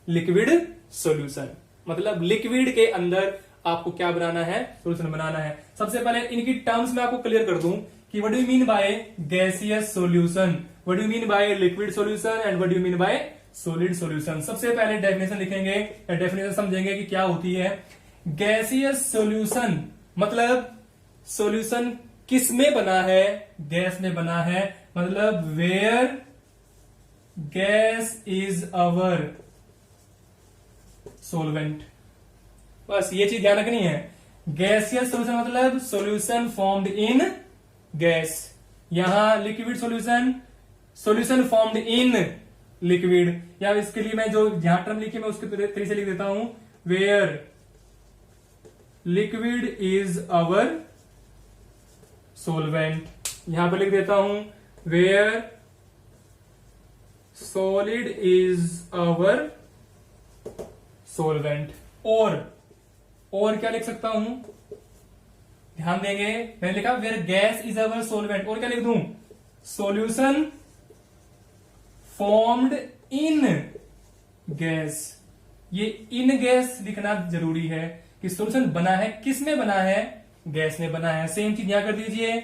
Speaker 1: लिक्विड सॉल्यूशन। मतलब लिक्विड के अंदर आपको क्या बनाना है सॉल्यूशन बनाना है। सबसे पहले इनकी टर्म्स में आपको क्लियर कर दूं कि what do you mean by gaseous solution, what do you mean by liquid solution and what do you mean by solid solution. सबसे पहले डेफिनेशन लिखेंगे या डेफिनेशन समझेंगे कि क्या होती है गैसियस सॉल्यूशन। मतलब सॉल्यूशन किस में बना है, गैस में बना है, मतलब where gas is our solvent. बस ये चीज ध्यान रखनी है। गैसियस सॉल्यूशन मतलब सॉल्यूशन फॉर्म्ड इन गैस। यहां liquid solution, solution formed in liquid. या इसके लिए मैं जो यहां टर्म लिखी मैं उसके तरीके से लिख देता हूं, where liquid is our solvent. यहां पर लिख देता हूं where solid is our solvent. और क्या लिख सकता हूं, ध्यान देंगे, मैंने लिखा where gas is our solvent, और क्या लिख दूं सॉल्यूशन फॉर्म्ड इन गैस। ये इन गैस लिखना जरूरी है कि सॉल्यूशन बना है, किस में बना है गैस में बना है। सेम चीज यहां कर दीजिए,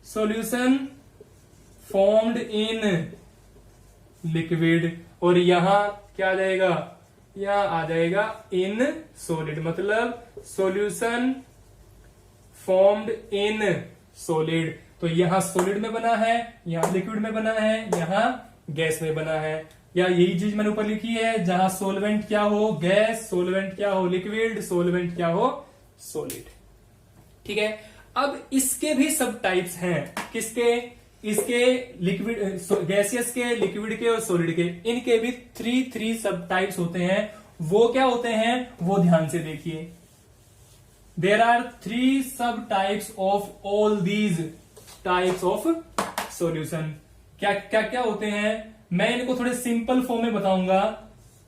Speaker 1: सॉल्यूशन फॉर्म्ड इन लिक्विड, और यहां क्या आ जाएगा, यहां आ जाएगा इन सॉलिड। मतलब सॉल्यूशन फॉर्म्ड इन सॉलिड। तो यहां सॉलिड में बना है, यहां लिक्विड में बना है, यहां गैस में बना है। या यही चीज मैंने ऊपर लिखी है, जहां सोलवेंट क्या हो गैस, सोलवेंट क्या हो लिक्विड, सोलवेंट क्या हो सॉलिड। ठीक है। अब इसके भी सब टाइप्स हैं, किसके, इसके लिक्विड गैसियस के, लिक्विड के और सॉलिड के, इनके भी थ्री सब टाइप्स होते हैं। वो क्या होते हैं वो ध्यान से देखिए। देर आर 3 सब types of all these types of solution. क्या क्या क्या होते हैं, मैं इनको थोड़े सिंपल फॉर्म में बताऊंगा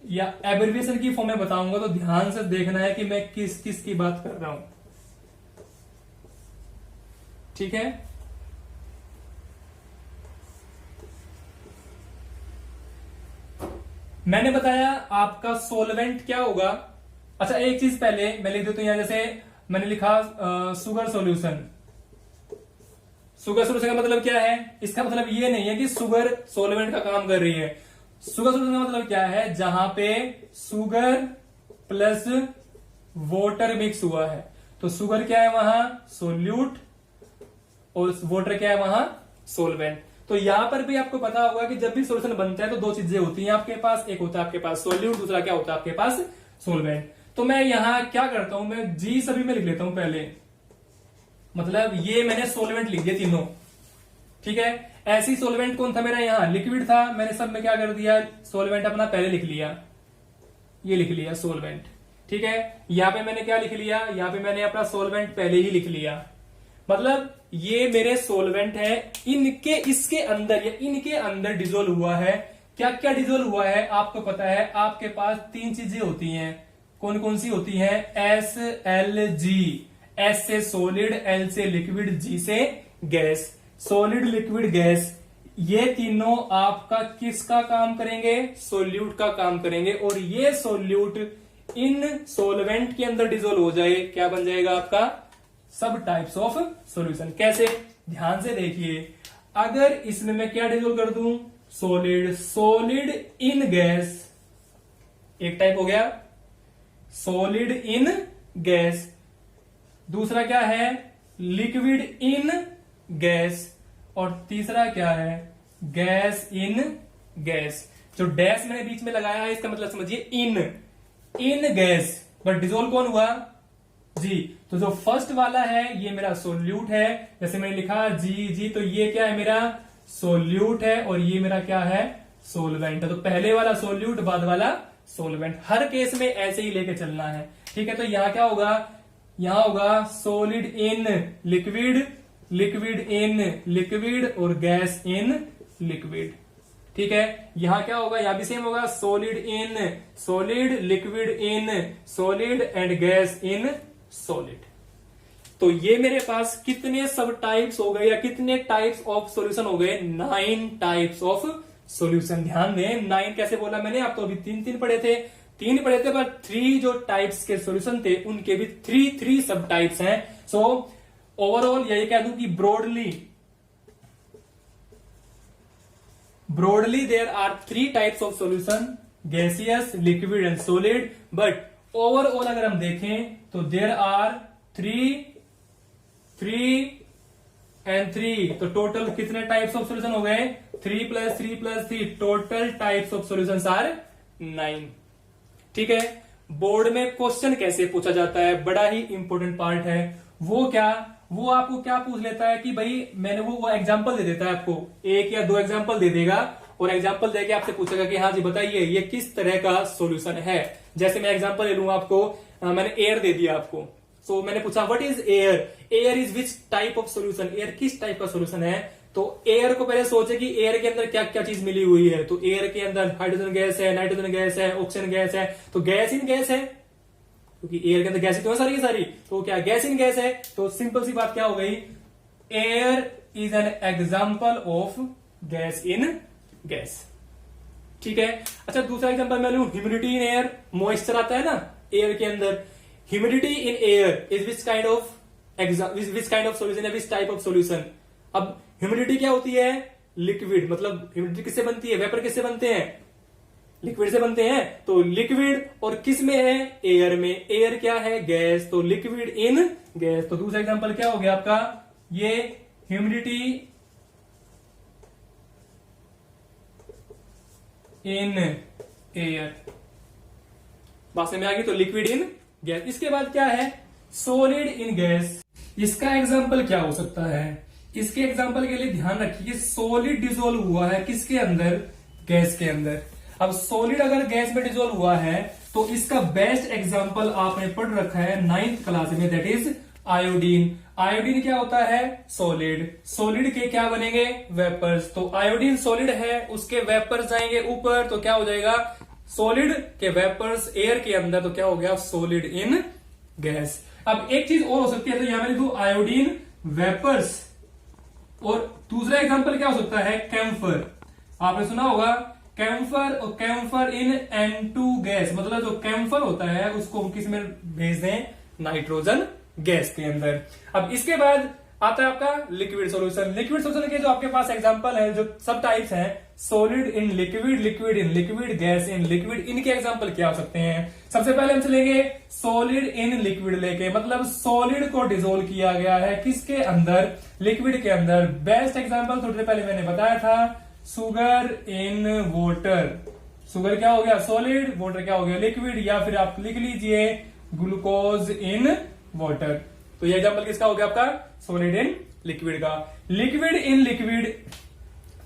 Speaker 1: या एब्रिविएशन की फॉर्म में बताऊंगा, तो ध्यान से देखना है कि मैं किस किस की बात कर रहा हूं। ठीक है। मैंने बताया आपका सोलवेंट क्या होगा। अच्छा एक चीज पहले मैं लिख देता हूं यहां, जैसे मैंने लिखा शुगर सॉल्यूशन। शुगर सॉल्यूशन का मतलब क्या है, इसका मतलब ये नहीं है कि शुगर सोलवेंट का काम कर रही है। शुगर सॉल्यूशन का मतलब क्या है, जहां पे शुगर प्लस वाटर मिक्स हुआ है, तो शुगर क्या है वहां सोल्यूट और वाटर क्या है वहां सोलवेंट। तो यहां पर भी आपको पता होगा कि जब भी सॉल्यूशन बनता है तो 2 चीजें होती हैं आपके पास, एक होता है आपके पास सोल्यूट, दूसरा क्या होता है आपके पास सोलवेंट। तो मैं यहां क्या करता हूं, मैं जी सभी में लिख लेता हूं पहले, मतलब ये मैंने सोलवेंट लिख दिया तीनों। ठीक है। ऐसी सोलवेंट कौन था मेरा, यहां लिक्विड था, मैंने सब में क्या कर दिया सोलवेंट अपना पहले लिख लिया, ये लिख लिया सोलवेंट। ठीक है। यहां पे मैंने क्या लिख लिया, यहां पे मैंने अपना सोलवेंट पहले ही लिख लिया। मतलब ये मेरे सोलवेंट है, इनके इसके अंदर या इनके अंदर डिजोल्व हुआ है। क्या क्या डिजोल्व हुआ है आपको पता है, आपके पास 3 चीजें होती हैं। कौन कौन सी होती हैं, एस एल जी। एस से सॉलिड, एल से लिक्विड, जी से गैस। सॉलिड लिक्विड गैस ये तीनों आपका किसका काम करेंगे? सोल्यूट का काम करेंगे, और ये सोल्यूट इन सोलवेंट के अंदर डिजोल्व हो जाए, क्या बन जाएगा आपका? सब टाइप्स ऑफ सॉल्यूशन। कैसे? ध्यान से देखिए, अगर इसमें मैं क्या डिजोल्व कर दूं? सॉलिड। सॉलिड इन गैस एक टाइप हो गया, सॉलिड इन गैस। दूसरा क्या है? Liquid in gas. और तीसरा क्या है? Gas in gas. जो डैश मैंने बीच में लगाया है इसका मतलब समझिए इन गैस, बट डिजोल्व कौन हुआ? जी। तो जो फर्स्ट वाला है ये मेरा सोल्यूट है, जैसे मैंने लिखा जी, तो ये क्या है? मेरा सोल्यूट है, और ये मेरा क्या है? सोलवेंट है। तो पहले वाला सोल्यूट, बाद वाला सोलवेंट। हर केस में ऐसे ही लेके चलना है, ठीक है। तो यहां क्या होगा? यहां होगा solid in liquid, liquid in liquid, और गैस इन लिक्विड, ठीक है। यहां क्या होगा? यहां भी सेम होगा, solid in solid, liquid in solid, and gas in solid. तो ये मेरे पास कितने सब टाइप्स हो गए, या कितने टाइप्स ऑफ सॉल्यूशन हो गए? 9 टाइप्स ऑफ सॉल्यूशन। ध्यान दें, 9 कैसे बोला मैंने? आप तो अभी तीन पढ़े थे, पर 3 जो टाइप्स के सॉल्यूशन थे उनके भी 3 सब टाइप्स हैं। सो ओवरऑल यही कह दूं कि broadly there are 3 types of solution, gaseous, liquid and solid. But overall अगर हम देखें तो देयर आर 3 एंड 3। तो टोटल कितने टाइप्स ऑफ सॉल्यूशन हो गए? 3 + 3 + 3, total types of solutions are 9, ठीक है। बोर्ड में क्वेश्चन कैसे पूछा जाता है, बड़ा ही इंपॉर्टेंट पार्ट है। वो क्या? वो आपको क्या पूछ लेता है कि भाई मैंने वो एग्जांपल दे देता है आपको, 1 या 2 एग्जांपल दे देगा, और एग्जांपल देके आपसे पूछेगा कि हाँ जी बताइए ये किस तरह का सॉल्यूशन है। जैसे मैं एग्जांपल ले लूं आपको, मैंने एयर दे दिया आपको। सो मैंने पूछा what is air? Air is which type of solution? Air किस टाइप का सॉल्यूशन है? तो एयर को पहले सोचे कि एयर के अंदर क्या क्या चीज मिली हुई है। तो एयर के अंदर हाइड्रोजन गैस है, नाइट्रोजन गैस है, ऑक्सीजन गैस है। तो गैस इन गैस है, क्योंकि एयर के अंदर गैस तो है सारी। तो क्या गैस इन गैस है? तो सिंपल सी बात क्या हो गई? Air is an example of gas in gas, ठीक है। अच्छा, दूसरा एग्जांपल मैं लूं, ह्यूमिडिटी इन एयर। मॉइस्चर आता है ना एयर के अंदर। Humidity in air is which kind of solution, which type of solution? अब ह्यूमिडिटी क्या होती है? लिक्विड। मतलब ह्यूमिडिटी किससे बनती है? वेपर किससे बनते हैं? लिक्विड से बनते हैं। तो लिक्विड और किस में है? एयर में। एयर क्या है? गैस। तो लिक्विड इन गैस। तो दूसरा एग्जांपल क्या हो गया आपका? ये ह्यूमिडिटी इन एयर, बात में आ गई। तो लिक्विड इन गैस। इसके बाद क्या है? Solid in gas. इसका एग्जांपल क्या हो सकता है? इसके एग्जांपल के लिए ध्यान रखिए, सॉलिड डिसॉल्व हुआ है किसके अंदर? गैस के अंदर। अब सॉलिड अगर गैस में डिसॉल्व हुआ है तो इसका बेस्ट एग्जांपल आपने पढ़ रखा है 9th क्लास में, दैट इज आयोडीन। आयोडीन क्या होता है? सॉलिड। सॉलिड के क्या बनेंगे? वेपर्स। तो आयोडीन सॉलिड है, उसके वेपर्स जाएंगे ऊपर, तो क्या हो जाएगा? सॉलिड के वेपर्स एयर के अंदर, तो क्या हो गया? Solid in gas. अब एक चीज और हो सकती है, तो यहां मैंने लिखूं आयोडीन वेपर्स। और दूसरा एग्जांपल क्या हो सकता है? कैम्फर। आपने सुना होगा कैम्फर, और कैम्फर इन N2 गैस। मतलब जो कैम्फर होता है उसको हम किस में भेज दें? नाइट्रोजन गैस के अंदर। अब इसके बाद आता है आपका लिक्विड सॉल्यूशन। लिक्विड सॉल्यूशन के जो आपके पास एग्जांपल है, जो सब टाइप्स हैं, solid in liquid, liquid in liquid, gas in liquid, इनके एग्जांपल क्या हो सकते हैं? सबसे पहले हम चलेंगे सॉलिड इन लिक्विड लेके, मतलब सॉलिड को डिसॉल्व किया गया है किसके अंदर? लिक्विड के अंदर। बेस्ट एग्जांपल थोड़ी देर पहले मैंने बताया था, शुगर इन वाटर। शुगर क्या हो गया? सॉलिड, वाटर क्या हो गया? लिक्विड। या फिर आप लिख लीजिए ग्लूकोज इन वाटर। तो ये एग्जांपल किसका हो गया आपका? सॉलिड इन लिक्विड का। लिक्विड इन लिक्विड,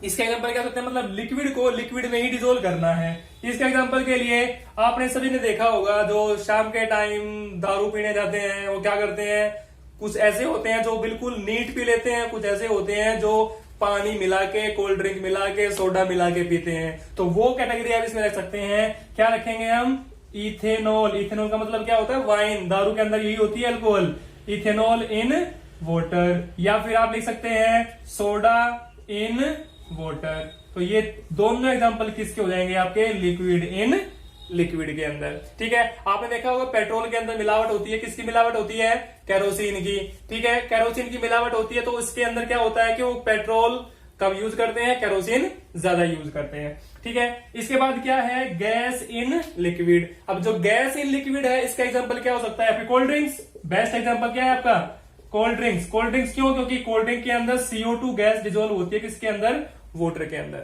Speaker 1: इसका एग्जांपल क्या सकते हैं? मतलब लिक्विड को लिक्विड में ही डिसॉल्व करना है। इसके एग्जांपल के लिए आपने सभी ने देखा होगा, जो शाम के टाइम दारू पीने जाते हैं वो क्या करते हैं? कुछ ऐसे होते हैं जो बिल्कुल नीट पी लेते हैं, कुछ ऐसे होते हैं जो पानी मिला के, कोल्ड ड्रिंक मिला के, सोडा मिला के पीते हैं। तो वो कैटेगरी आप इसमें रख सकते हैं। क्या रखेंगे हम? इथेनॉल। इथेनॉल का मतलब क्या होता है? वाइन। दारू के अंदर यही होती है, अल्कोहल। इथेनॉल इन वाटर। या फिर आप लिख सकते हैं सोडा इन वाटर। तो ये दोनों एग्जांपल किसके हो जाएंगे आपके, लिक्विड इन लिक्विड के अंदर। ठीक है, आपने देखा होगा पेट्रोल के अंदर मिलावट होती है, किसकी मिलावट होती है, केरोसिन की। ठीक है, केरोसिन की मिलावट होती है, तो इसके अंदर क्या होता है कि वो पेट्रोल कम यूज करते हैं, केरोसिन ज्यादा यूज करते हैं। ठीक है, इसके बाद क्या है, गैस इन लिक्विड। अब जो गैस इन लिक्विड है इसका एग्जांपल क्या हो सकता है, आपकी कोल्ड ड्रिंक्स। बेस्ट एग्जांपल क्या है आपका, कोल्ड ड्रिंक्स। कोल्ड ड्रिंक्स क्यों, क्योंकि कोल्ड ड्रिंक के अंदर CO2 गैस डिजोल्व होती है, किसके अंदर, वाटर के अंदर।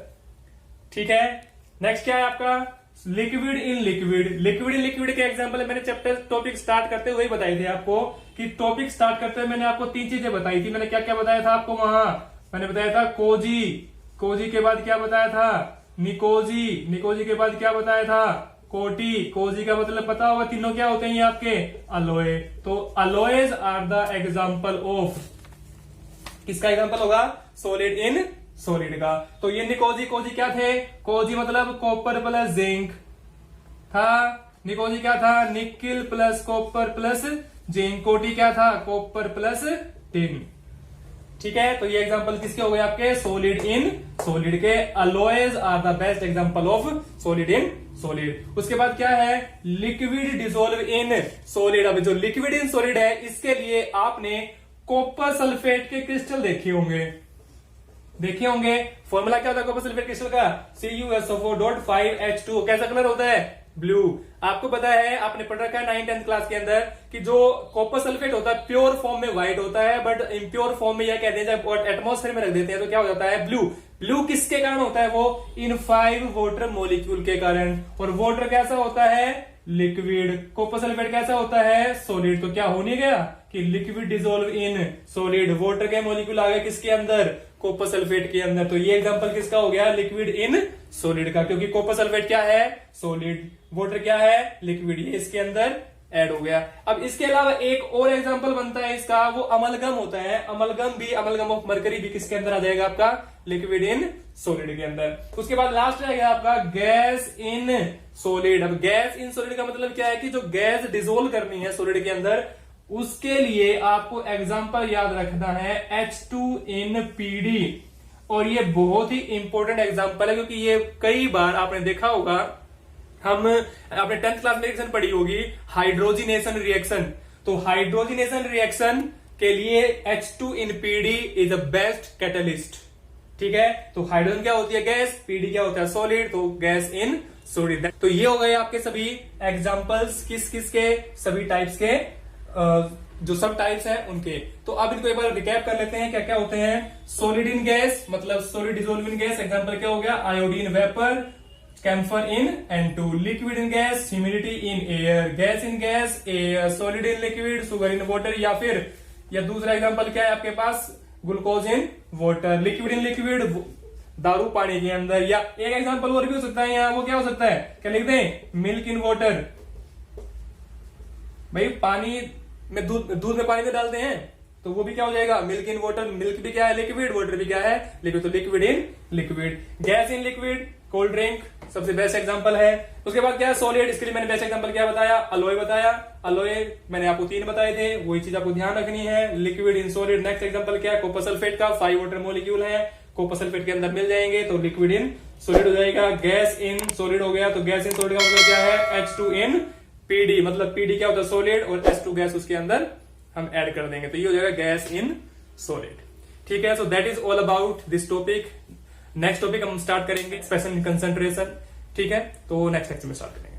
Speaker 1: ठीक है, नेक्स्ट क्या है आपका, liquid in liquid. Liquid in liquid के एग्जांपल मैंने चैप्टर टॉपिक स्टार्ट करते हुए बताई थी आपको, कि टॉपिक स्टार्ट करते हुए मैंने आपको 3 चीजें बताई थी। मैंने क्या क्या बताया था आपको वहां, मैंने बताया था कोजी, कोजी के बाद क्या बताया था, निकोजी, निकोजी के बाद क्या बताया था, कोटी। कोजी का मतलब पता होगा, तीनों क्या होते हैं ये आपके, अलोए। तो alloys are the example of, किसका एग्जाम्पल होगा, सॉलिड इन सॉलिड का। तो ये निकोजी कोजी क्या थे, कोजी मतलब कॉपर प्लस जिंक था, निकोजी क्या था, nickel plus copper plus zinc. कोटी क्या था, कॉपर प्लस टिन। ठीक है, तो ये एग्जांपल किसके हो गए आपके, सॉलिड इन सॉलिड के। Alloys are the best example of solid in solid. उसके बाद क्या है, लिक्विड डिसोल्व इन सॉलिड। अब जो लिक्विड इन सॉलिड है इसके लिए आपने कॉपर सल्फेट के क्रिस्टल देखे होंगे, फॉर्मूला क्या होता है कॉपर सल्फेट क्रिस्टल का, CuSO4.5H2। कैसा कलर होता है, ब्लू। आपको पता है, आपने पढ़ रखा है 9th-10th क्लास के अंदर कि जो कॉपर सल्फेट होता है प्योर फॉर्म में व्हाइट होता है, बट इम्प्योर फॉर्म में यह कहते हैं जब एटमॉस्फेयर में रख देते हैं तो क्या हो जाता है, ब्लू। ब्लू किसके कारण होता है, वो इन 5 वाटर मॉलिक्यूल के कारण। और वाटर कैसा होता है, लिक्विड। कॉपर सल्फेट कैसा होता है, सॉलिड। तो क्या हो नहीं गया कि liquid dissolve in solid, water के मॉलिक्यूल आ गए किसके अंदर, कॉपर सल्फेट के अंदर। तो ये एग्जांपल किसका हो गया, लिक्विड इन सॉलिड का, क्योंकि कॉपर सल्फेट क्या है, सॉलिड, वाटर क्या है, लिक्विड। ये इसके अंदर ऐड हो गया। अब इसके अलावा एक और एग्जांपल बनता है इसका, वो अमलगम होता है। अमलगम ऑफ मरकरी भी किसके अंदर आ जाएगा आपका, लिक्विड इन सॉलिड के अंदर। उसके बाद लास्ट रहेगा आपका गैस इन सॉलिड। अब गैस इन सॉलिड का मतलब क्या है कि जो गैस डिसोल्व करनी है सॉलिड के अंदर, उसके लिए आपको एग्जांपल याद रखना है H2NPD। और ये बहुत ही इंपॉर्टेंट एग्जांपल है, क्योंकि ये कई बार आपने देखा होगा, हम आपने 10th क्लास में रिएक्शन पढ़ी होगी, हाइड्रोजिनेशन रिएक्शन। तो हाइड्रोजिनेशन रिएक्शन के लिए H2NPD is the best catalyst. ठीक है, तो हाइड्रोजन क्या होती है, गैस, पीडी क्या होता है, सॉलिड। तो गैस इन सॉलिड। तो ये हो गए आपके सभी एग्जांपल्स किस किस के, सभी टाइप्स के, जो सब टाइप्स हैं उनके। तो अब इनको एक बार रिकैप कर लेते हैं क्या क्या होते हैं। सॉलिड इन गैस मतलब सॉलिड डिसोल्विंग गैस, एग्जांपल क्या हो गया, iodine vapour, camphor in N2। Liquid in gas, humidity in air. Gas in gas, air. Solid in liquid, sugar in water. या दूसरा एग्जांपल क्या है आपके पास, glucose in water. Liquid in liquid, दारू पानी के अंदर। या एक एग्जांपल और भी हो सकता है यहाँ, वो क्या हो सकता है, क्या लिख दें, मिल्क इन वाटर। भाई पानी में दूध में पानी में डालते हैं तो वो भी क्या हो जाएगा, मिल्क इन वाटर। मिल्क भी क्या है, लिक्विड, वाटर भी क्या है, लिक्विड। तो liquid in liquid. Gas in liquid, cold drink सबसे बेस्ट एग्जांपल है। उसके बाद क्या है, सॉलिड। इसके लिए मैंने बेस्ट एग्जांपल क्या बताया, अलोए बताया। अलोए मैंने आपको 3 बताए थे, वही चीज आपको ध्यान रखनी है। Liquid in solid. Next example क्या है, कॉपर सल्फेट का, 5 वाटर मॉलिक्यूल है, कॉपर सल्फेट के अंदर मिल जाएंगे, तो लिक्विड इन सॉलिड हो जाएगा। गैस इन सॉलिड हो गया, तो गैस इन सॉलिड का मतलब क्या है, H2NPD। मतलब PD क्या होता है, सॉलिड, और H2 गैस उसके अंदर हम ऐड कर देंगे, तो ये हो जाएगा गैस इन सॉलिड। ठीक है, so that is all about this topic. Next topic हम स्टार्ट करेंगे एक्सप्रेशन इन कंसंट्रेशन। ठीक है, तो नेक्स्ट लेक्चर में स्टार्ट करेंगे।